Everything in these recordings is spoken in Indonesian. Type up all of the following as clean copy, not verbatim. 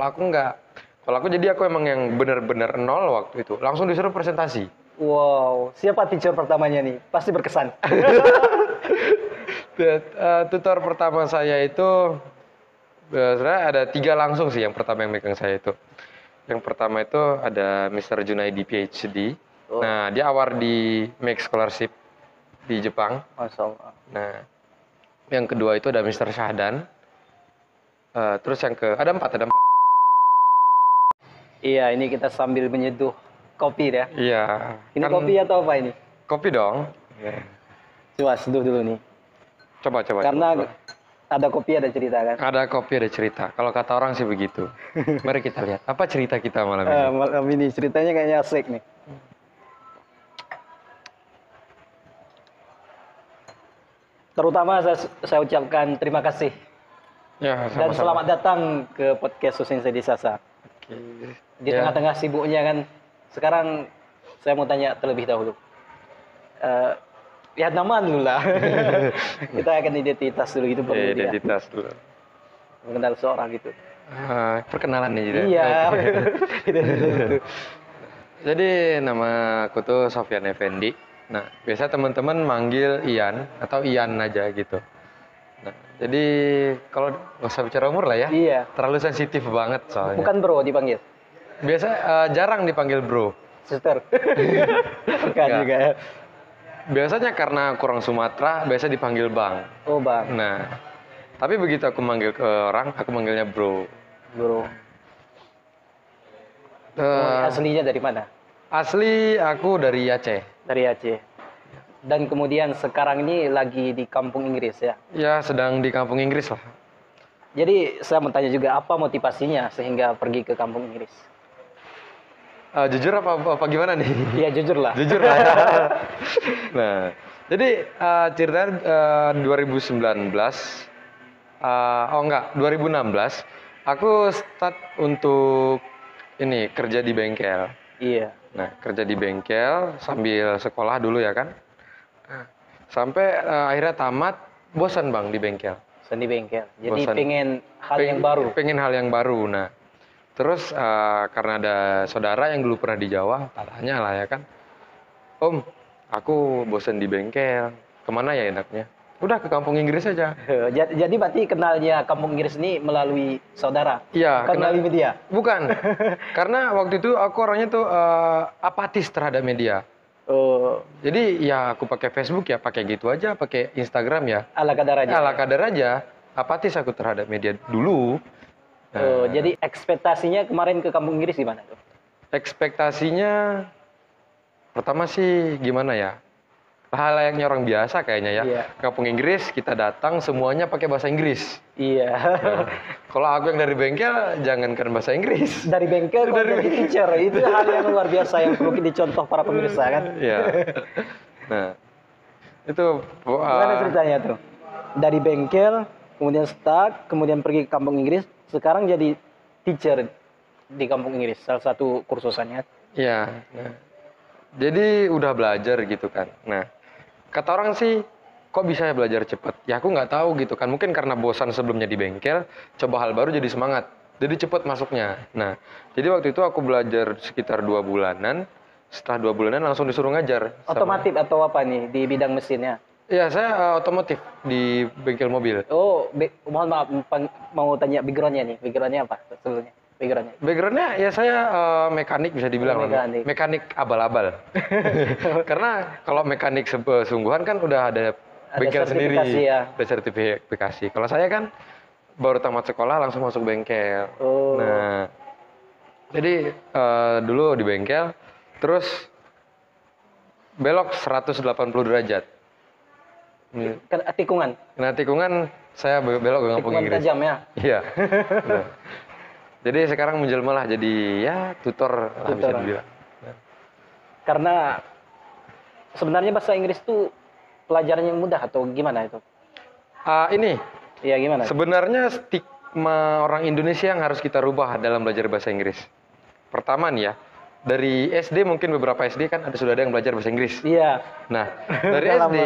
aku enggak. Kalau aku jadi aku emang yang benar-benar nol waktu itu. Langsung disuruh presentasi. Wow, siapa teacher pertamanya nih? Pasti berkesan. Tutor pertama saya itu sebenarnya ada 3 langsung sih yang pertama yang megang saya itu. Yang pertama itu ada Mr. Junaidi PhD. Oh. Nah, dia award di Make Scholarship di Jepang. Masya Allah. Nah, yang kedua itu ada Mr. Syahdan. Terus ada empat. Iya, ini kita sambil menyeduh kopi ya. Iya. Ini kopi atau apa ini? Kopi dong. Ya. Coba seduh dulu nih. Coba. Karena ada kopi ada cerita kan? Ada kopi ada cerita. Kalau kata orang sih begitu. Mari kita lihat. Apa cerita kita malam ini? Malam ini ceritanya kayaknya asik nih. Terutama saya ucapkan terima kasih. Ya, Dan selamat datang ke podcast Susensei di Sasa. Oke. Di tengah-tengah sibuknya kan, sekarang saya mau tanya terlebih dahulu. Lihat nama dulu lah. Kita akan identitas dulu gitu perlu dia. Identitas dulu. Mengenal seorang gitu. Perkenalan nih jadi. Iya. Jadi nama aku tuh Sofyan Effendi. Nah, biasa teman-teman manggil Ian atau Ian aja gitu. Nah, jadi kalau nggak usah bicara umur lah ya. Iya. Terlalu sensitif banget soalnya. Bukan bro dipanggil. Biasa jarang dipanggil bro. Sister. Bukan juga ya. Biasanya karena kurang Sumatera, biasa dipanggil bang. Oh bang. Nah, tapi begitu aku manggil ke orang, aku manggilnya bro. Bro. Aslinya dari mana? Asli aku dari Aceh. Dari Aceh. Dan kemudian sekarang ini lagi di kampung Inggris ya? Ya, sedang di kampung Inggris lah. Jadi saya mau tanya juga apa motivasinya sehingga pergi ke kampung Inggris? Jujur apa gimana nih? Iya jujur lah. Jujur lah. Nah, jadi ceritanya 2019, 2016, aku start untuk ini kerja di bengkel. Iya. Nah, kerja di bengkel sambil sekolah dulu ya kan. Sampai akhirnya tamat, bosan bang di bengkel. Bosan di bengkel. Jadi Bosan. pengen hal yang baru. Pengen hal yang baru. Nah, terus karena ada saudara yang dulu pernah di Jawa, tanya lah ya kan, Om, aku bosan di bengkel, kemana ya enaknya? Udah ke kampung Inggris aja. Jadi berarti kenalnya kampung Inggris ini melalui saudara? Iya. Bukan melalui media? Bukan. Karena waktu itu aku orangnya tuh apatis terhadap media. Oh. Jadi ya aku pakai Facebook ya pakai gitu aja, pakai Instagram ya. Ala kadar aja. Ala kadar aja. Apatis aku terhadap media dulu. Oh, jadi ekspektasinya kemarin ke kampung Inggris gimana tuh? Ekspektasinya pertama sih gimana ya? Hal layaknya orang biasa kayaknya ya. Iya. Kampung Inggris kita datang semuanya pakai bahasa Inggris. Iya. Nah, kalau aku yang dari bengkel jangankan bahasa Inggris. Dari bengkel kok jadi teacher, itu hal yang luar biasa yang perlu dicontoh para pemirsa kan? Iya. Nah, itu gimana ceritanya tuh? Dari bengkel, kemudian stuck, kemudian pergi ke kampung Inggris, sekarang jadi teacher di kampung Inggris, salah satu kursusannya. Iya. Nah, jadi udah belajar gitu kan. Nah, kata orang sih, kok bisa ya belajar cepat? Ya aku nggak tahu gitu kan. Mungkin karena bosan sebelumnya di bengkel, coba hal baru jadi semangat. Jadi cepat masuknya. Nah, jadi waktu itu aku belajar sekitar 2 bulanan. Setelah 2 bulanan langsung disuruh ngajar. Otomotif atau apa nih di bidang mesinnya? Iya, saya otomotif di bengkel mobil. Oh, mohon maaf, mau tanya background-nya nih. Background-nya apa sebelumnya? Background-nya ya saya mekanik bisa dibilang. Mekanik abal-abal. Karena kalau mekanik sungguhan kan udah ada bengkel sendiri. Ya. Ada sertifikasi. Kalau saya kan baru tamat sekolah langsung masuk bengkel. Oh. Nah, jadi dulu di bengkel, terus belok 180 derajat. Kena tikungan? Kena tikungan, saya belok ke kampung Inggris. Tikungan tajam ya? Iya. Nah. Jadi sekarang menjelma lah jadi ya tutor lah bisa dibilang. Nah. Karena sebenarnya bahasa Inggris itu pelajaran yang mudah atau gimana itu? Ini. Iya gimana? Sebenarnya stigma orang Indonesia yang harus kita rubah dalam belajar bahasa Inggris. Pertama nih ya, dari SD mungkin beberapa SD kan sudah ada yang belajar bahasa Inggris. Iya. Nah, dari SD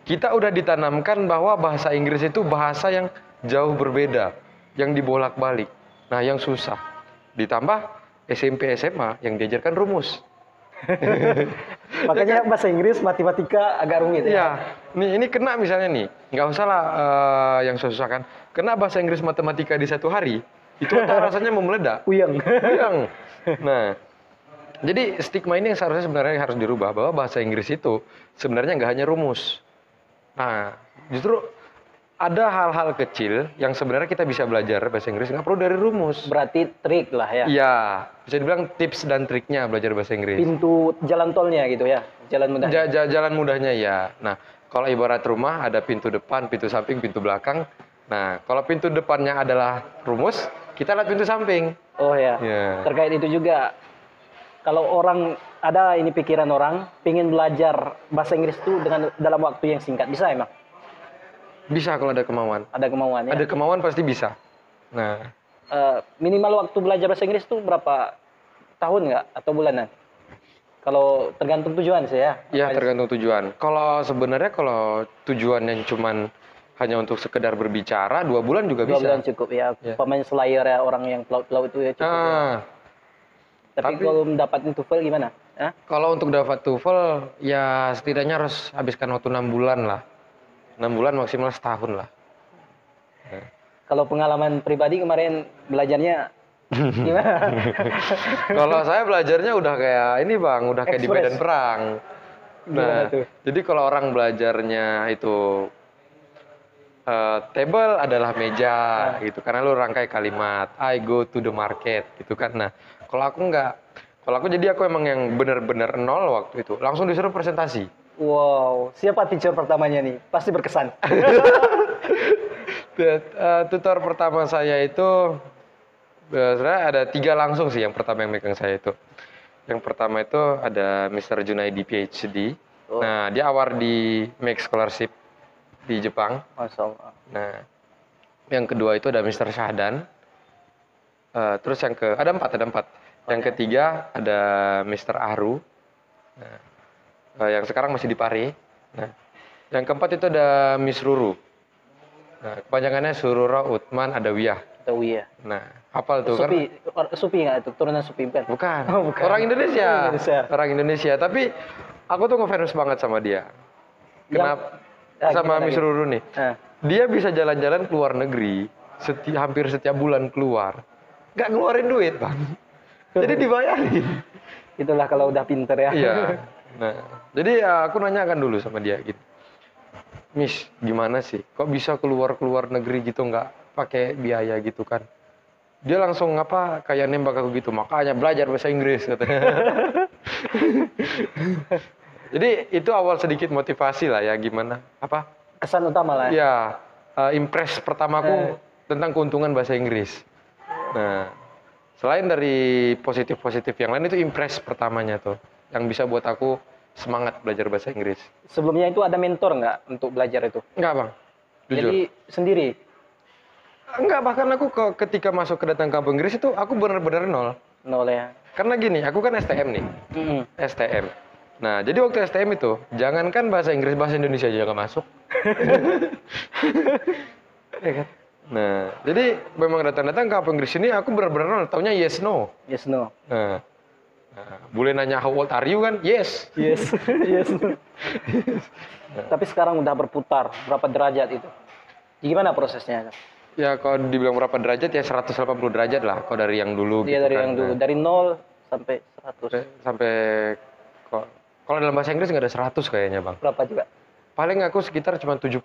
kita udah ditanamkan bahwa bahasa Inggris itu bahasa yang jauh berbeda, yang dibolak-balik. Nah, yang susah. Ditambah SMP SMA yang diajarkan rumus. Makanya bahasa Inggris, matematika agak rumit ya. Iya, ini kena misalnya nih, nggak usah lah yang susah kan. Kena bahasa Inggris matematika di satu hari, itu otak rasanya mau meledak. Puyeng. Puyeng. Nah, jadi stigma ini yang seharusnya sebenarnya harus dirubah, bahwa bahasa Inggris itu sebenarnya nggak hanya rumus. Nah, justru ada hal-hal kecil yang sebenarnya kita bisa belajar bahasa Inggris nggak perlu dari rumus. Berarti trik lah ya. Iya, bisa dibilang tips dan triknya belajar bahasa Inggris. Pintu jalan tolnya gitu ya. Jalan mudah. Jalan mudahnya ya. Nah, kalau ibarat rumah ada pintu depan, pintu samping, pintu belakang. Nah, kalau pintu depannya adalah rumus, kita lihat pintu samping. Oh ya. Ya. Terkait itu juga, kalau orang ada ini pikiran orang pengen belajar bahasa Inggris itu dengan dalam waktu yang singkat, bisa emang? Bisa kalau ada kemauan. Ada kemauan ya. Ada kemauan pasti bisa. Nah, Minimal waktu belajar bahasa Inggris itu berapa tahun nggak atau bulanan? Kalau tergantung tujuan sih ya. ya tergantung tujuan. Kalau sebenarnya kalau tujuan yang cuman hanya untuk sekedar berbicara, 2 bulan juga 2 bisa. bulan cukup ya. Ya. Pemain Slayer ya, orang yang pelaut-pelaut itu ya cukup. Ya. Nah, Tapi tapi- kalau mendapatin TOEFL gimana? Hah? kalau untuk dapat TOEFL, ya setidaknya harus habiskan waktu 6 bulan lah. 6 bulan maksimal setahun lah. Kalau pengalaman pribadi kemarin belajarnya gimana? Kalau saya belajarnya udah kayak ini bang, udah kayak di Express. medan perang. Gimana Nah, tuh? jadi kalau orang belajarnya itu table adalah meja gitu, karena lu rangkai kalimat I go to the market gitu kan. Nah, kalau aku nggak, kalau aku jadi aku emang yang bener-bener nol waktu itu, langsung disuruh presentasi. Wow, siapa teacher pertamanya nih? Pasti berkesan. Tutor pertama saya itu sebenarnya ada 3 langsung sih. Yang pertama yang megang saya itu, yang pertama itu ada Mr. Junaidi PhD. Oh. Nah, dia award di Make Scholarship di Jepang. Masya Allah. Nah, yang kedua itu ada Mr. Syahdan. Terus ada empat. Yang ketiga ada Mr. Aru. Nah, yang sekarang masih di Pare. Nah, yang keempat itu ada Miss Ruru. Nah, kepanjangannya Surura Utman Adawiyah. Tahu ya. Nah, hafal tuh kan? Supi nggak itu? Turunan Supi bukan? Bukan. Oh, bukan. Orang Indonesia. Indonesia. Orang Indonesia. Tapi aku tuh ngefans banak sama dia. Kenapa? Sama gimana Miss gitu? Ruru nih. Dia bisa jalan-jalan ke luar negeri, hampir setiap bulan keluar. Nggak ngeluarin duit, Bang. Jadi dibayarin. Itulah kalau udah pinter ya. Iya. Nah, jadi aku nanyakan dulu sama dia gitu. Miss, gimana sih? Kok bisa keluar negeri gitu nggak pakai biaya gitu kan? Dia langsung kayak nembak aku gitu. Makanya belajar bahasa Inggris katanya. Jadi itu awal sedikit motivasi lah ya, gimana? Kesan utama lah. Ya, impress pertamaku tentang keuntungan bahasa Inggris. Nah, selain dari positif-positif yang lain, itu impress pertamanya tuh, yang bisa buat aku semangat belajar bahasa Inggris. Sebelumnya itu ada mentor nggak untuk belajar itu? Enggak bang, jujur. Jadi sendiri? Enggak, bahkan aku ketika masuk ke datang kampung Inggris itu aku benar-benar nol. Nol ya. Karena gini, aku kan STM nih, Mm-mm. STM. Nah, jadi waktu STM itu, jangankan bahasa Inggris, bahasa Indonesia juga nggak masuk. Ya kan? Nah, jadi memang datang-datang ke kampung Inggris ini aku benar-benar nol, taunya yes no. Yes no. Nah, boleh nanya how old are you kan? Yes. Yes. Yes no. Tapi sekarang udah berputar berapa derajat itu? Gimana prosesnya? Ya kalau dibilang berapa derajat ya 180 derajat lah kalau dari yang dulu. Dia gitu dari kan. yang dulu, dari 0 sampai 100. Sampai kalau dalam bahasa Inggris nggak ada 100 kayaknya bang. Berapa juga? Paling aku sekitar cuma 70-75.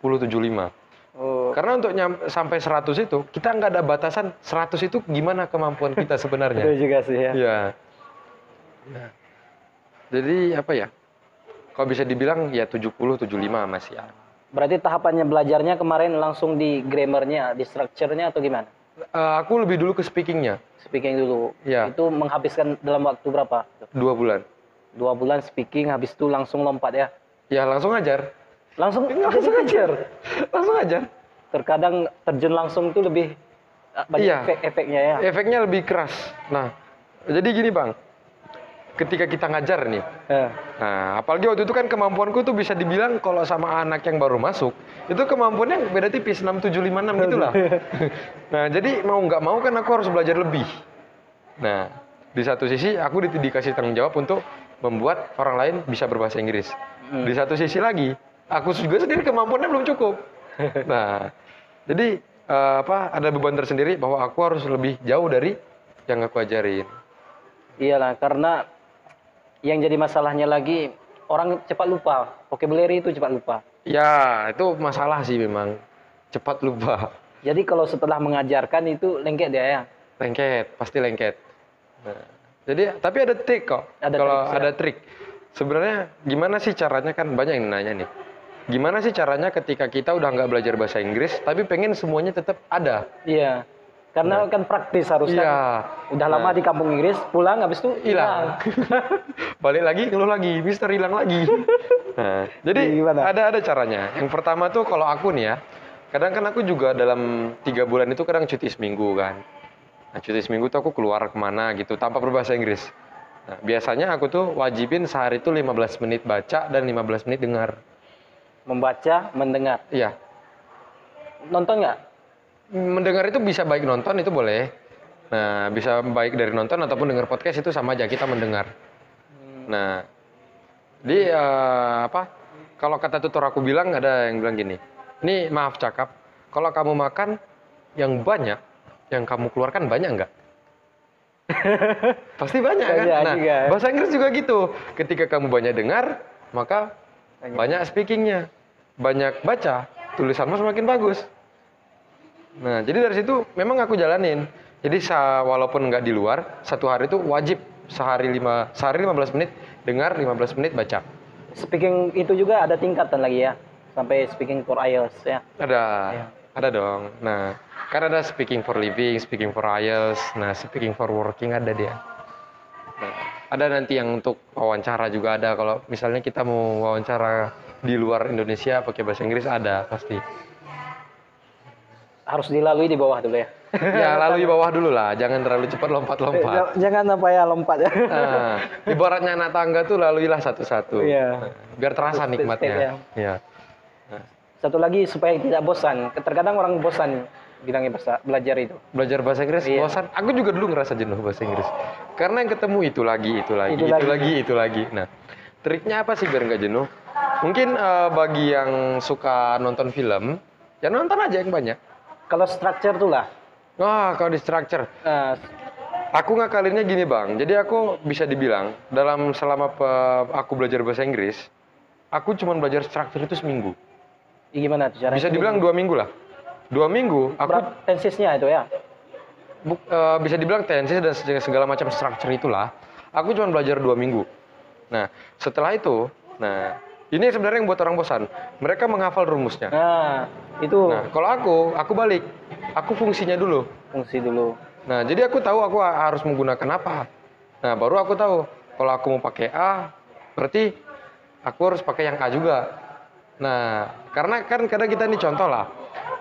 Oh. Karena untuk sampai 100 itu kita nggak ada batasan 100 itu gimana kemampuan kita sebenarnya. Itu juga sih ya. Iya. Nah, jadi apa ya? Kalau bisa dibilang ya 70-75 masih ya. Berarti tahapannya belajarnya kemarin langsung di grammarnya, di structure-nya atau gimana? Aku lebih dulu ke speakingnya. Speaking dulu. Iya. Itu menghabiskan dalam waktu berapa? 2 bulan. 2 bulan speaking, habis itu langsung lompat ya? Ya langsung ajar. Langsung ajar. Langsung ajar. Terkadang terjun langsung itu lebih banyak Iya. efeknya ya. Efeknya lebih keras. Nah, jadi gini bang. Ketika kita ngajar nih. Eh, Nah, apalagi waktu itu kan kemampuanku tuh bisa dibilang kalau sama anak yang baru masuk, itu kemampuannya beda tipis, 6, 7, 5, 6 gitu lah. Nah, jadi mau nggak mau kan aku harus belajar lebih. Nah, di satu sisi aku dikasih tanggung jawab untuk membuat orang lain bisa berbahasa Inggris. Di satu sisi lagi, aku juga sendiri kemampuannya belum cukup. Nah, jadi ada beban tersendiri bahwa aku harus lebih jauh dari yang aku ajarin. Iyalah, karena yang jadi masalahnya lagi orang cepat lupa. Vocabulary itu cepat lupa. Ya, itu masalah sih memang. Cepat lupa. Jadi kalau setelah mengajarkan itu lengket dia ya. Lengket, pasti lengket. Nah, jadi tapi ada trik kok. Ada Kalau trik, ada trik. Sebenarnya gimana sih caranya, kan banyak yang nanya nih. Gimana sih caranya ketika kita udah nggak belajar bahasa Inggris tapi pengen semuanya tetap ada? Iya. Karena kan praktis harusnya. Iya. Udah lama di kampung Inggris, pulang habis itu Hilang. Balik lagi, ngeluh lagi, Mister hilang lagi. Nah, jadi Gimana? ada caranya. Yang pertama tuh kalau aku nih ya, kadang kan aku juga dalam 3 bulan itu kadang cuti seminggu kan. Nah, cuti seminggu tuh aku keluar kemana gitu tanpa berbahasa Inggris. Nah, biasanya aku tuh wajibin sehari itu 15 menit baca dan 15 menit dengar. Membaca, mendengar. Iya, Nonton nggak? mendengar itu bisa baik nonton itu boleh. Nah, bisa baik dari nonton ataupun dengar podcast itu sama aja, kita mendengar. Nah, di kalau kata tutor aku bilang, ada yang bilang gini, ini maaf cakap, kalau kamu makan yang banyak, yang kamu keluarkan banyak nggak? Pasti banyak kan? Banyak Nah, juga. bahasa Inggris juga gitu. Ketika kamu banyak dengar, maka banyak speakingnya. Banyak baca, tulisanmu semakin bagus. Nah, jadi dari situ memang aku jalanin. Jadi walaupun nggak di luar, satu hari itu wajib sehari 15 menit dengar, 15 menit baca. Speaking itu juga ada tingkatan lagi ya. Sampai speaking for IELTS ya. Ada, Ya. ada dong. Nah, kan ada speaking for living, speaking for IELTS, nah speaking for working ada dia. Nah, ada nanti yang untuk wawancara juga ada. Kalau misalnya kita mau wawancara di luar Indonesia pakai bahasa Inggris ada pasti. Harus dilalui di bawah dulu ya. Ya, lalu di bawah dulu lah, jangan terlalu cepat lompat-lompat. Jangan apa ya lompat ya. Nah, ibaratnya anak tangga tuh laluilah satu-satu. Iya. Nah, biar terasa Step-step nikmatnya. ya. Iya. Satu lagi supaya tidak bosan. Terkadang orang bosan bilangnya belajar itu. Belajar bahasa Inggris Iya. bosan. Aku juga dulu ngerasa jenuh bahasa Inggris. Karena yang ketemu itu lagi. Itu lagi. Itu lagi. Nah, triknya apa sih biar nggak jenuh? Mungkin bagi yang suka nonton film, ya nonton aja yang banyak. Kalau structure tuh lah. Wah, kalau di structure, aku ngakalinnya gini bang. Jadi aku bisa dibilang selama aku belajar bahasa Inggris, aku cuma belajar structure itu seminggu. Gimana tuh caranya? Bisa dibilang 2 minggu lah. 2 minggu aku tensesnya itu ya. bisa dibilang tenses dan segala macam structure itulah. Aku cuma belajar 2 minggu. Nah, setelah itu, ini sebenarnya yang buat orang bosan. Mereka menghafal rumusnya. Nah, itu Nah, kalau aku balik. Aku fungsinya dulu. fungsi dulu. Nah, jadi aku tahu aku harus menggunakan apa. Nah, baru aku tahu kalau aku mau pakai A, berarti aku harus pakai yang A juga. Nah, karena kan kadang kita ini contoh lah.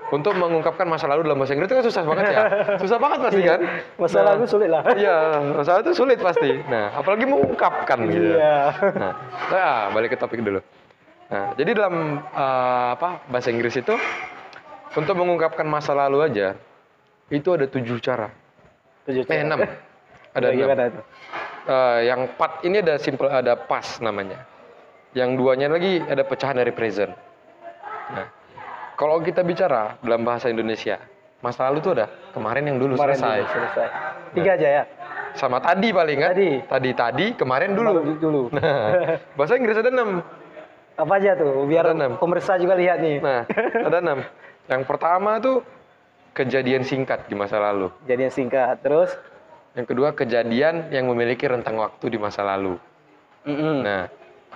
Untuk mengungkapkan masa lalu dalam bahasa Inggris itu kan susah banget ya. Susah banget pasti kan? Masa lalu sulit lah. Iya, masalah itu sulit pasti. Nah, apalagi mengungkapkan gitu. Iya. Nah, balik ke topik dulu. Nah, jadi dalam bahasa Inggris itu untuk mengungkapkan masa lalu aja itu ada 7 cara. 7 cara. 6. Ada 6. Gimana itu? Yang 4 ini ada past namanya. Yang 2-nya lagi ada pecahan dari present. Nah, kalau kita bicara dalam bahasa Indonesia, masa lalu itu ada kemarin yang dulu selesai. Selesai. 3 aja ya. Sama tadi paling kan? Tadi, kemarin dulu. Dulu. Nah, bahasa Inggris ada 6. Apa aja tuh? Biar Ada 6. pemirsa juga lihat nih. Nah, ada 6. Yang pertama tuh kejadian singkat di masa lalu. Jadi yang singkat. Terus? Yang kedua kejadian yang memiliki rentang waktu di masa lalu. Nah,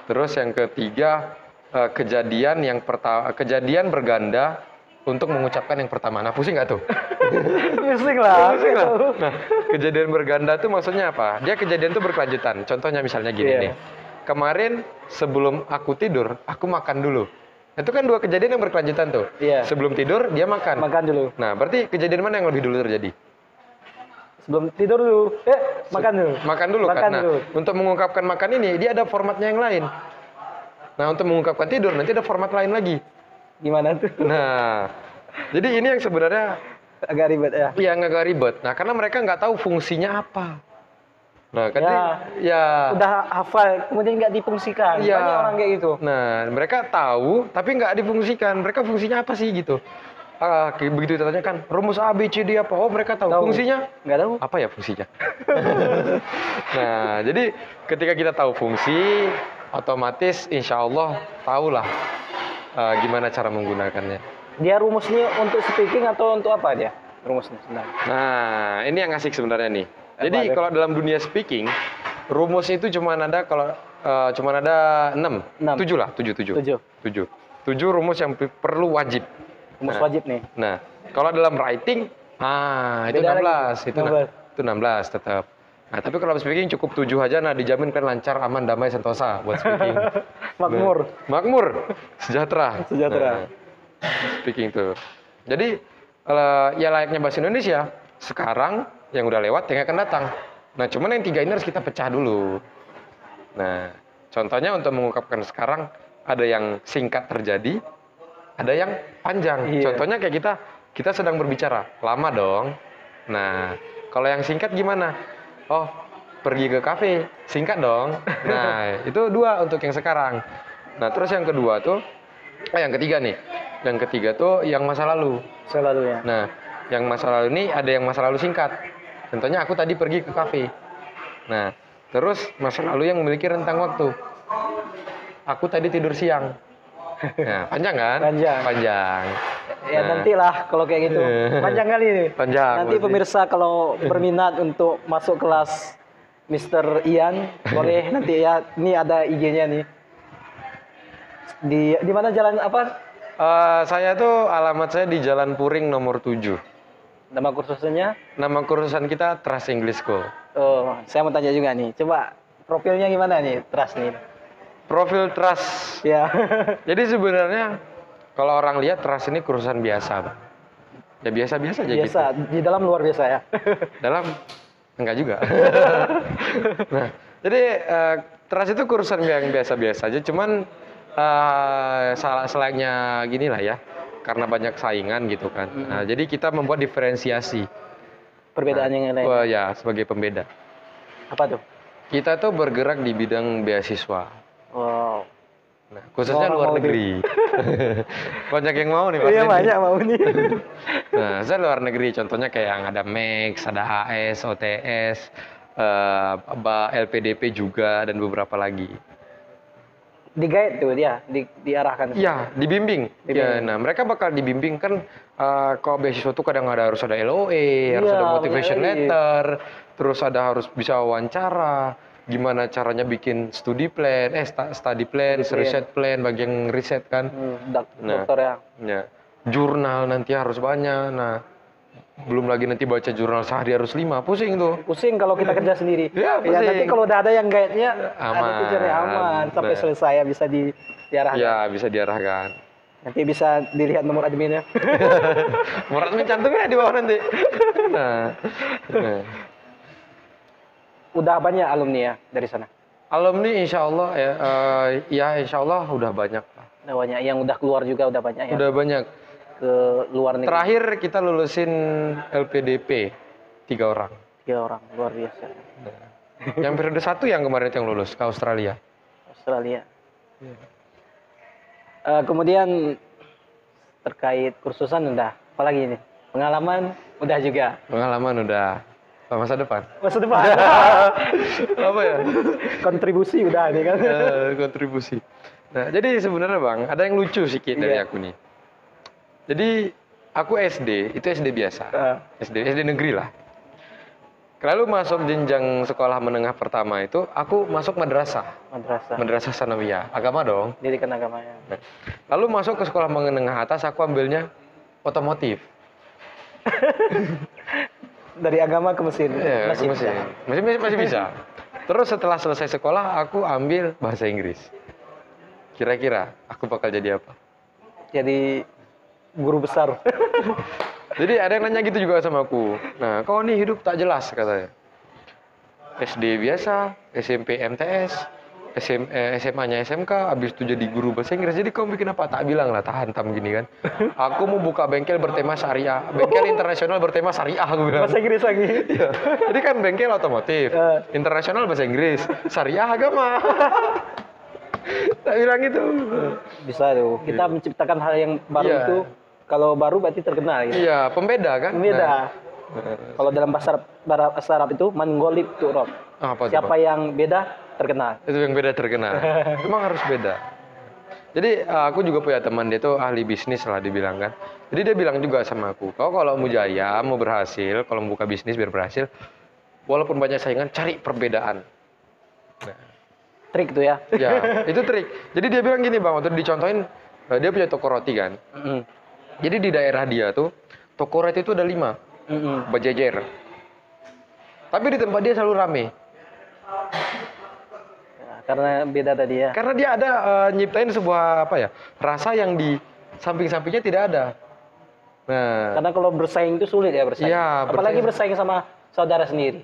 terus yang ketiga kejadian berganda untuk mengucapkan yang pertama. Nah, pusing nggak tuh? Pusing lah. Pusing lah. Nah, kejadian berganda tuh maksudnya apa? Dia kejadian tuh berkelanjutan. Contohnya misalnya gini Iya. nih. Kemarin sebelum aku tidur, aku makan dulu. Itu kan 2 kejadian yang berkelanjutan tuh. Iya. Sebelum tidur dia makan. Makan dulu. Nah, berarti kejadian mana yang lebih dulu terjadi? Sebelum tidur dulu. Makan dulu. Makan dulu kan. Nah, untuk mengungkapkan makan ini dia ada formatnya yang lain. Nah, untuk mengungkapkan tidur nanti ada format lain lagi. Gimana tuh? Nah, jadi ini yang sebenarnya Agak ribet ya. yang agak ribet. Nah, karena mereka nggak tahu fungsinya apa. Nah, kan Ya. ya. Udah hafal, kemudian nggak difungsikan. Iya. Banyak orang kayak gitu. Nah, mereka tahu tapi nggak difungsikan. Mereka fungsinya apa sih gitu? Begitu ditanya kan, rumus A, B, C, D apa? Oh, mereka tahu. Tahu. Fungsinya Nggak tahu. apa ya fungsinya? Nah, jadi ketika kita tahu fungsi, otomatis insya Allah tahulah gimana cara menggunakannya. Dia rumusnya untuk speaking atau untuk apa dia? Rumusnya sebenarnya. Nah, ini yang asik sebenarnya nih. Apa Jadi tuh? kalau dalam dunia speaking, rumus itu cuma ada cuma ada 6. Enam. 7 lah, 7, 7. 7. 7. 7 rumus yang perlu wajib. Rumus Nah. wajib nih. Nah, kalau dalam writing, itu Beda 16, lagi. itu 16 tetap. Nah, tapi kalau speaking cukup 7 aja, nah dijamin kan lancar, aman, damai, sentosa buat speaking. Makmur. Nah, makmur, sejahtera. Sejahtera. Nah, speaking tuh. Jadi, ya layaknya bahasa Indonesia, sekarang yang udah lewat, yang akan datang. Nah, cuman yang 3 ini harus kita pecah dulu. Nah, contohnya untuk mengungkapkan sekarang, ada yang singkat terjadi, ada yang panjang. Iya. Contohnya kayak kita sedang berbicara, lama dong. Nah, kalau yang singkat gimana? Oh, pergi ke kafe, singkat dong. Nah, itu 2 untuk yang sekarang. Nah, terus yang kedua tuh, yang ketiga nih. Yang ketiga tuh yang masa lalu. Selalu ya. Nah, yang masa lalu ini ada yang masa lalu singkat. Contohnya aku tadi pergi ke kafe. Nah, terus masa lalu yang memiliki rentang waktu. Aku tadi tidur siang. Nah, panjang kan? Panjang. Panjang. Ya Nah, nantilah kalau kayak gitu. Panjang kali ini. Panjang, Nanti pasti. pemirsa kalau berminat untuk masuk kelas Mr. Ian, boleh nanti ya. Ini ada IG-nya nih. Di mana jalan apa? Saya tuh alamat saya di Jalan Puring nomor 7. Nama kursusnya? Nama kursusan kita Trust English School. Oh, saya mau tanya juga nih. Coba profilnya gimana nih, Trust nih? Profil Trust. Ya. Jadi sebenarnya kalau orang lihat Trust ini kursusan biasa, Bang. Ya biasa-biasa aja Biasa, gitu. di dalam luar biasa ya. Dalam enggak juga. Nah, jadi Trust itu kursusan yang biasa-biasa aja, cuman selayaknya gini lah ya, karena banyak saingan gitu kan. Nah, jadi kita membuat diferensiasi. Perbedaan yang lain. Wah, ya, sebagai pembeda. Apa tuh? Kita tuh bergerak di bidang beasiswa. Wow. Nah, khususnya Semua orang luar mau negeri. Banyak yang mau nih pasti. Iya nih. banyak mau nih. Nah, saya luar negeri, contohnya kayak yang ada Max, ada AS, OTS, LPDP juga, dan beberapa lagi. Di guide tuh dia, diarahkan. Iya, dibimbing. Ya, Dibimbing. nah mereka bakal dibimbing kan. Kalau beasiswa tuh kadang harus ada LOE, harus Iya, ada motivation banyak lagi. letter, terus harus bisa wawancara, gimana caranya bikin study plan, study plan, Study plan. research plan, bagian riset kan. Nah. Dokter ya. Ya, jurnal nanti harus banyak. Nah, belum lagi nanti baca jurnal sehari harus 5, pusing tuh. Pusing kalau kita kerja sendiri. Ya, Ya, nanti pusing. kalau udah ada yang guide-nya, Aman. ada teacher-nya aman sampai Nah. selesai ya bisa diarahkan. Ya, bisa diarahkan. Nanti bisa dilihat nomor adminnya. Murat mencantumnya di bawah nanti. Nah, nah. Udah banyak alumni ya dari sana. Alumni insya Allah ya insya Allah udah banyak. Udah banyak yang udah keluar juga udah banyak ya. Udah banyak. Ke luar negeri. Terakhir kita lulusin LPDP 3 orang. 3 orang luar biasa. Yang periode 1 yang kemarin yang lulus ke Australia. Australia. Kemudian terkait kursusan udah, apalagi ini? Pengalaman udah juga. Pengalaman udah. Masa depan. Masa depan. Apa ya? Kontribusi udah nih kan. Kontribusi. Nah, jadi sebenarnya Bang, ada yang lucu sedikit dari Iya. aku nih. Jadi aku SD, itu SD biasa. SD negeri lah. Lalu masuk jenjang sekolah menengah pertama itu, aku masuk madrasah. Madrasah Sanawiyah, agama dong. Pendidikan agamanya. Nah, lalu masuk ke sekolah menengah atas, aku ambilnya otomotif. Dari agama ke mesin. Ya, Masih bisa. masih bisa. Terus setelah selesai sekolah, aku ambil bahasa Inggris. Kira-kira aku bakal jadi apa? Jadi guru besar. Jadi ada yang nanya gitu juga sama aku. Nah, kau nih hidup tak jelas katanya. SD biasa, SMP MTS, SMA-nya SMK, habis itu jadi guru bahasa Inggris. Jadi kamu bikin apa? Tak bilang lah, tahan tam gini kan. Aku mau buka bengkel bertema syariah, bengkel internasional bertema syariah, aku bilang. Bahasa Inggris lagi. Iya. Jadi kan bengkel otomotif, internasional bahasa Inggris, syariah agama. Tak bilang gitu. Bisa tuh. Kita menciptakan hal yang baru Iya. itu. Kalau baru berarti terkenal. Gitu. Iya, pembeda kan? Beda. Nah, Kalau dalam bahasa Arab itu manggolib tuh Rob. apa tuh, Siapa Pak? yang beda terkenal. Itu yang beda terkenal. Memang harus beda. Jadi aku juga punya teman, dia tuh ahli bisnis lah dibilang kan. Jadi dia bilang juga sama aku, kau kalau mau jaya, mau berhasil, kalau mau buka bisnis biar berhasil, walaupun banyak saingan, cari perbedaan. Trik tuh ya. Ya, itu trik. Jadi dia bilang gini bang, waktu dicontohin, dia punya toko roti kan. Mm-mm. Jadi di daerah dia tuh, toko roti itu ada 5, Mm-mm. berjejer. Tapi di tempat dia selalu rame. Ya, karena beda tadi ya. Karena dia ada nyiptain sebuah apa ya, rasa yang di samping-sampingnya tidak ada. Nah, Karena kalau bersaing itu sulit ya bersaing. Iya, Apalagi bersaing sama saudara sendiri.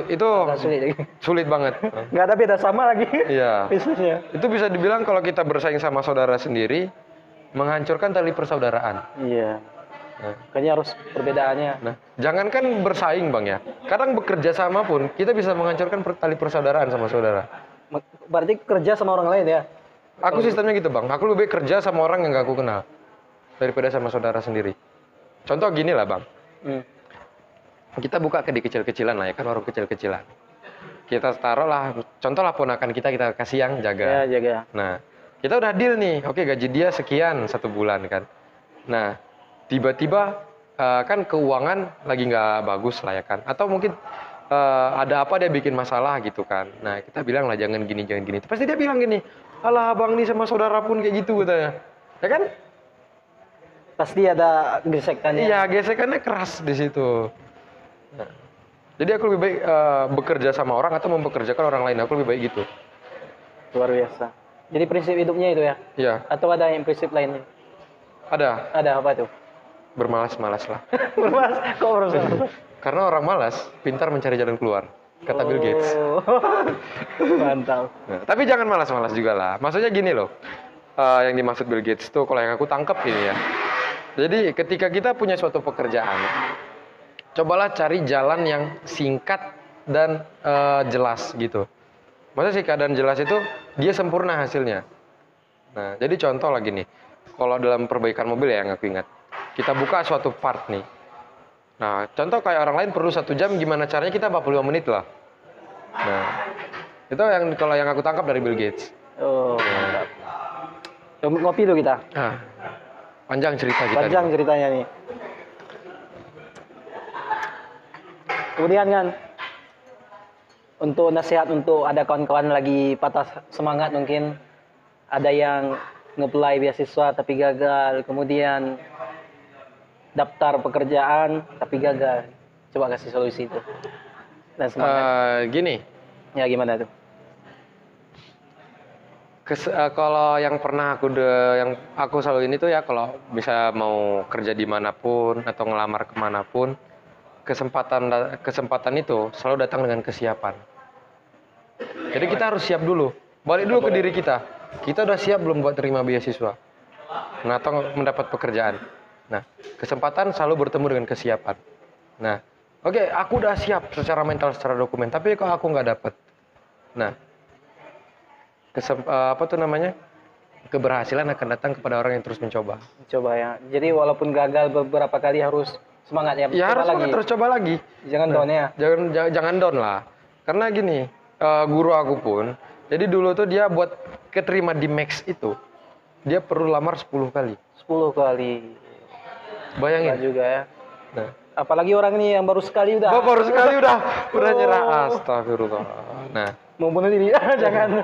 itu Agak sulit lagi. sulit banget. Nggak ada beda sama lagi. Iya. Bisnisnya. Itu bisa dibilang kalau kita bersaing sama saudara sendiri, menghancurkan tali persaudaraan. Iya. Nah, Makanya harus perbedaannya. nah, jangankan bersaing bang ya, kadang bekerja sama pun kita bisa menghancurkan tali persaudaraan sama saudara. Berarti kerja sama orang lain ya. Aku sistemnya gitu bang, aku lebih kerja sama orang yang gak aku kenal daripada sama saudara sendiri. Contoh gini lah bang, Hmm. kita buka kedai kecil-kecilan lah ya kan, warung kecil-kecilan. Kita taruh lah, contoh lah ponakan kita kasih yang jaga. Ya jaga. Nah, kita udah deal nih, oke gaji dia sekian 1 bulan kan. Nah, tiba-tiba kan keuangan lagi nggak bagus lah ya kan. Atau mungkin ada apa dia bikin masalah gitu kan. Nah, kita bilang lah jangan gini, jangan gini. Pasti dia bilang gini, alah abang nih sama saudara pun kayak gitu katanya. Ya kan? Pasti ada gesekannya. Iya, gesekannya keras di situ. Nah, jadi aku lebih baik bekerja sama orang atau mempekerjakan orang lain. Aku lebih baik gitu. Luar biasa. Jadi prinsip hidupnya itu ya. Iya, Atau ada yang prinsip lainnya? ada. Ada apa tuh? Bermalas-malas lah. Bermas, kok bermas? Karena orang malas, pintar mencari jalan keluar. Kata Bill Gates. Oh. Mantap. Nah, tapi jangan malas-malas juga lah. Maksudnya gini loh, yang dimaksud Bill Gates tuh kalau yang aku tangkap ini ya. Jadi ketika kita punya suatu pekerjaan, cobalah cari jalan yang singkat dan jelas gitu. Maksudnya singkat dan jelas itu dia sempurna hasilnya. Nah, jadi contoh lagi nih, kalau dalam perbaikan mobil ya yang aku ingat, kita buka suatu part nih. Nah, contoh kayak orang lain perlu 1 jam, gimana caranya kita 45 menit lah. Nah, itu yang kalau yang aku tangkap dari Bill Gates. Oh, mantap. Ngopi dulu kita. Ah, panjang cerita kita. Panjang nih. ceritanya nih. Kemudian kan untuk nasihat untuk ada kawan-kawan lagi patah semangat mungkin ada yang nge-apply beasiswa tapi gagal, kemudian daftar pekerjaan tapi gagal. Coba kasih solusi itu. Dan semangat. Gini, Ya gimana tuh? kalau yang pernah yang aku selalu ini tuh ya, kalau bisa mau kerja dimanapun atau ngelamar kemanapun, kesempatan itu selalu datang dengan kesiapan. Jadi kita harus siap dulu. Balik dulu ke diri kita. Kita udah siap belum buat terima beasiswa? Nah, atau mendapat pekerjaan. Nah, kesempatan selalu bertemu dengan kesiapan. Nah, oke, aku udah siap secara mental, secara dokumen, tapi kok aku nggak dapet. Nah, apa tuh namanya? Keberhasilan akan datang kepada orang yang terus mencoba. Coba ya. Jadi walaupun gagal beberapa kali harus semangat ya. Ya Coba harus lagi. terus coba lagi. Jangan down ya. Jangan down lah. Karena gini, guru aku pun, jadi dulu tuh dia buat keterima di Max itu, dia perlu lamar 10 kali. 10 kali. Bayangin. Enggak juga ya. Nah, Apalagi orang ini yang baru sekali udah. baru sekali udah nyerah. Oh. Astagfirullah. Nah, Mau bunuh diri. Jangan.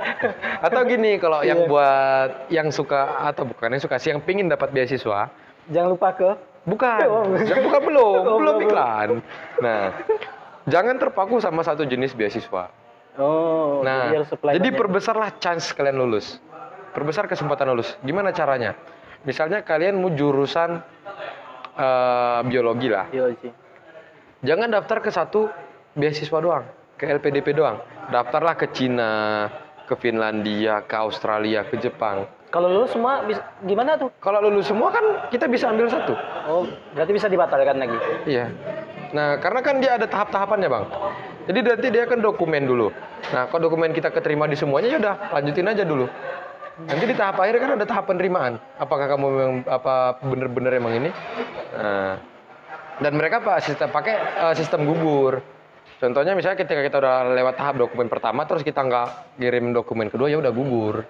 atau gini, kalau yang Iya. buat yang suka atau bukan yang suka sih, yang pingin dapat beasiswa, Jangan lupa ke bukan, Oh. bukan belum belum. iklan. Nah, jangan terpaku sama satu jenis beasiswa. Oh, Nah, jadi harus apply jadi banyak. perbesarlah chance kalian lulus. Perbesar kesempatan lulus. Gimana caranya? Misalnya kalian mau jurusan biologi lah. Biologi. Jangan daftar ke satu beasiswa doang, ke LPDP doang. Daftarlah ke Cina, ke Finlandia, ke Australia, ke Jepang. Kalau lulus semua gimana tuh? Kalau lulus semua kan kita bisa ambil satu. Oh, berarti bisa dibatalkan lagi. Iya. Nah, karena kan dia ada tahap-tahapannya, Bang. Jadi nanti dia kan dokumen dulu. Nah, kalau dokumen kita keterima di semuanya, ya udah lanjutin aja dulu. Nanti di tahap akhir kan ada tahap penerimaan. Apakah kamu memang bener-bener emang ini? Nah, dan mereka pakai sistem gugur. Contohnya misalnya ketika kita udah lewat tahap dokumen pertama, terus kita nggak kirim dokumen kedua, ya udah gugur.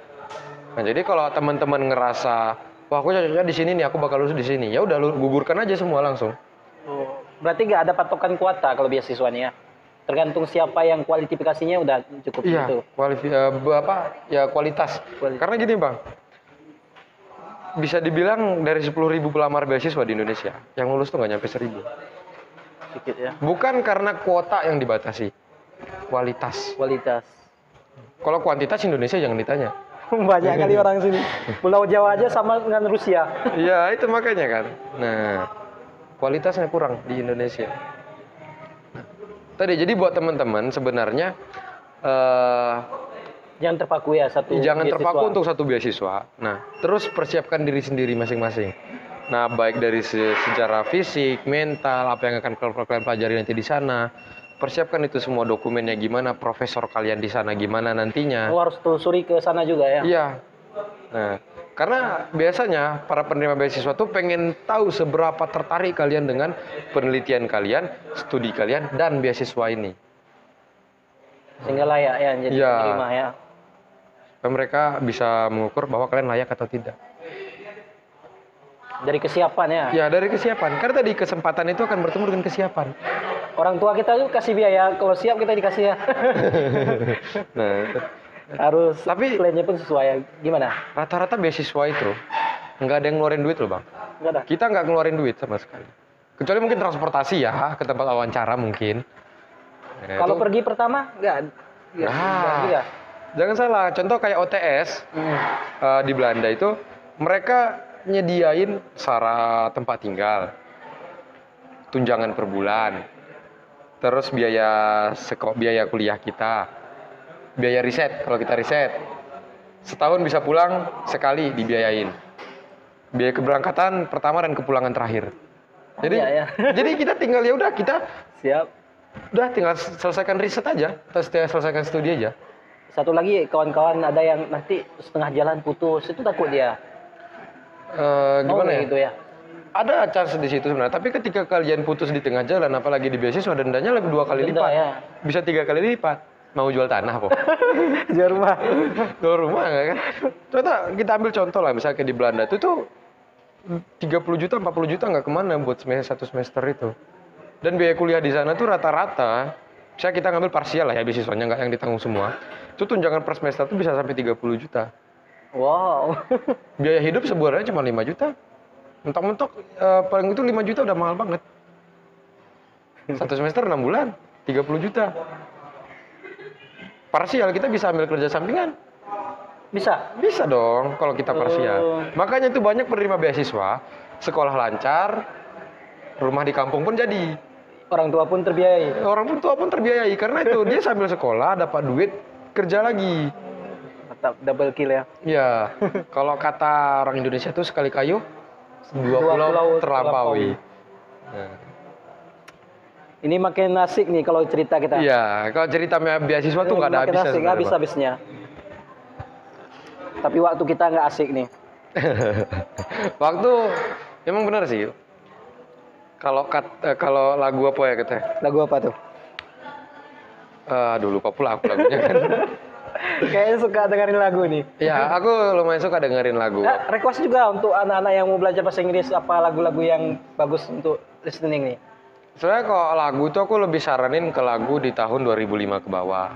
Nah, jadi kalau teman-teman ngerasa, wah aku cocoknya di sini nih, aku bakal lulus di sini, ya udah lu gugurkan aja semua langsung. Oh, berarti nggak ada patokan kuota kalau beasiswanya. Tergantung siapa yang kualifikasinya udah cukup Iya, gitu. kualitas. Karena gini Bang, bisa dibilang dari 10.000 pelamar beasiswa di Indonesia, yang lulus tuh nggak nyampe 1.000. Sedikit ya. Bukan karena kuota yang dibatasi, kualitas. Kualitas. Kalau kuantitas Indonesia jangan ditanya. Banyak kali orang sini. Pulau Jawa aja sama dengan Rusia. Iya, itu makanya kan. Nah, kualitasnya kurang di Indonesia. Tadi jadi buat teman-teman sebenarnya Jangan terpaku ya satu jangan beasiswa. terpaku untuk satu beasiswa. Nah, terus persiapkan diri sendiri masing-masing. Nah, baik dari secara fisik, mental, apa yang akan kalian pelajari nanti di sana. Persiapkan itu semua dokumennya gimana, profesor kalian di sana gimana nantinya. Oh, harus telusuri ke sana juga ya. Iya. Nah, karena biasanya para penerima beasiswa tuh pengen tahu seberapa tertarik kalian dengan penelitian kalian, studi kalian, dan beasiswa ini. Sehingga layak ya jadi Iya. penerima ya. Dan mereka bisa mengukur bahwa kalian layak atau tidak. Dari kesiapan ya. Ya, dari kesiapan. Karena tadi kesempatan itu akan bertemu dengan kesiapan. Orang tua kita tuh kasih biaya, kalau siap kita dikasih ya. Nah, itu. Harus Tapi- plannya pun sesuai. Gimana? Rata-rata beasiswa itu nggak ada yang ngeluarin duit loh Bang. Enggak ada. Kita nggak ngeluarin duit sama sekali. Kecuali mungkin transportasi ya, ke tempat wawancara mungkin. Nah, Kalau itu- pergi pertama enggak. Nah. Enggak. Jangan salah, contoh kayak OTS di Belanda itu mereka nyediain syarat tempat tinggal, tunjangan per bulan, terus biaya kuliah kita, biaya riset kalau kita riset, setahun bisa pulang sekali dibiayain, biaya keberangkatan pertama dan kepulangan terakhir. Jadi Iya, ya. jadi kita tinggal ya udah kita Siap. udah tinggal selesaikan riset aja atau selesaikan studi aja. Satu lagi kawan-kawan ada yang nanti setengah jalan putus, itu takut dia. Gimana ya? Gitu ya. Ada chance di situ sebenarnya, tapi ketika kalian putus di tengah jalan, apalagi di beasiswa, dendanya lebih 2 kali Denda, lipat, ya. bisa 3 kali lipat. Mau jual tanah kok? Jual rumah. Jual rumah nggak kan? Coba kita ambil contoh lah, misalnya kayak di Belanda itu tuh 30 juta, 40 juta nggak kemana buat satu semester itu. Dan biaya kuliah di sana tuh rata-rata, misalnya kita ngambil parsial lah ya beasiswanya, nggak yang ditanggung semua. Itu tunjangan per semester tuh bisa sampai 30 juta. Wow. Biaya hidup sebulannya cuma 5 juta. Mentok-mentok paling itu 5 juta udah mahal banget. Satu semester 6 bulan, 30 juta. Parsial kita bisa ambil kerja sampingan. Bisa. Bisa dong kalau kita parsial. Oh. Makanya itu banyak penerima beasiswa, sekolah lancar, rumah di kampung pun jadi. Orang tua pun terbiayai. Orang pun tua pun terbiayai karena itu dia sambil sekolah dapat duit kerja lagi. Tetap double kill ya. Ya, kalau kata orang Indonesia tuh sekali kayu dua Dua pulau pulau terlampaui. Nah, Ini makin asik nih kalau cerita kita. iya, kalau cerita beasiswa tuh nggak ada Makin habisnya. asik, sebenarnya, habis-habisnya. Tapi waktu kita nggak asik nih. Bang. Waktu emang benar sih. Kalau lagu apa ya katanya? Lagu apa tuh? Aduh lupa pula aku lagunya kan. Kayaknya suka dengerin lagu nih. Ya, aku lumayan suka dengerin lagu. Nah, request juga untuk anak-anak yang mau belajar bahasa Inggris apa lagu-lagu yang bagus untuk listening nih. Sebenarnya kalau lagu tuh aku lebih saranin ke lagu di tahun 2005 ke bawah.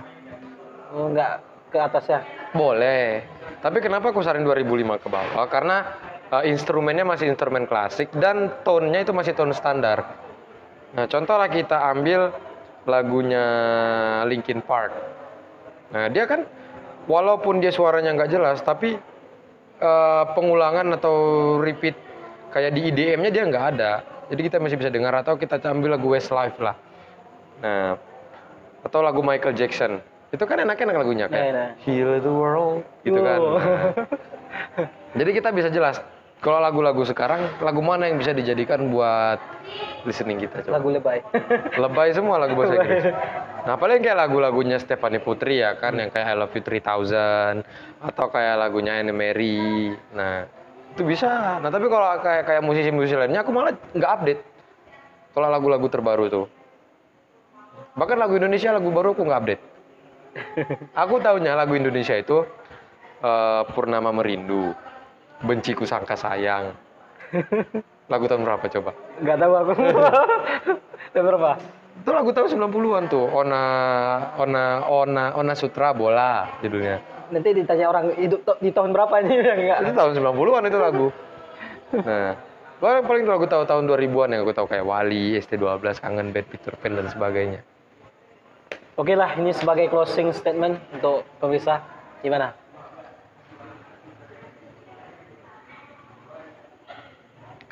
Oh, nggak ke atas ya. Boleh. Tapi kenapa aku saranin 2005 ke bawah? Karena instrumennya masih instrumen klasik dan tone-nya itu masih tone standar. Nah, contoh lah kita ambil lagunya Linkin Park. Nah, dia kan walaupun dia suaranya nggak jelas, tapi pengulangan atau repeat kayak di IDM-nya dia nggak ada. Jadi kita masih bisa dengar atau kita ambil lagu Westlife lah. Nah, atau lagu Michael Jackson. Itu kan enak-enak lagunya kayak Enak. Heal the World gitu kan. Wow. Nah, jadi kita bisa jelas kalau lagu-lagu sekarang lagu mana yang bisa dijadikan buat listening kita coba. Lagu lebay. Lebay semua lagu bahasa Inggris. Nah, paling kayak lagu-lagunya Stephanie Putri ya kan yang kayak I Love You 3000 atau kayak lagunya Anne Mary. Nah, itu bisa. Nah, tapi kalau kayak musisi-musisi lainnya aku malah nggak update. Kalau lagu-lagu terbaru tuh. Bahkan lagu Indonesia lagu baru aku nggak update. Aku taunya lagu Indonesia itu Purnama Merindu, Benciku Sangka Sayang. Lagu tahun berapa coba? Nggak tahu aku. Tahun berapa? Itu lagu tahun 90-an tuh. Ona Sutra Bola judulnya. Nanti ditanya orang hidup di tahun berapa ini enggak. Itu tahun 90-an itu lagu. Nah, paling lagu tahun 2000-an yang aku tahu kayak Wali, ST12, Kangen Band, Peter Pan dan sebagainya. Oke lah, ini sebagai closing statement untuk pemirsa. Gimana?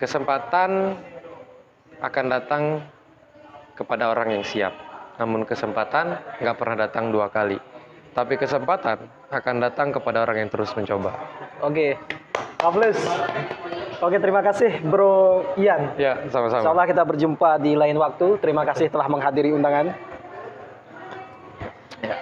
Kesempatan akan datang kepada orang yang siap. Namun kesempatan nggak pernah datang 2 kali. Tapi kesempatan akan datang kepada orang yang terus mencoba. Oke. Aplaus. Oke, terima kasih Bro Ian. Ya, sama-sama. Insyaallah kita berjumpa di lain waktu. Terima kasih telah menghadiri undangan. Ya.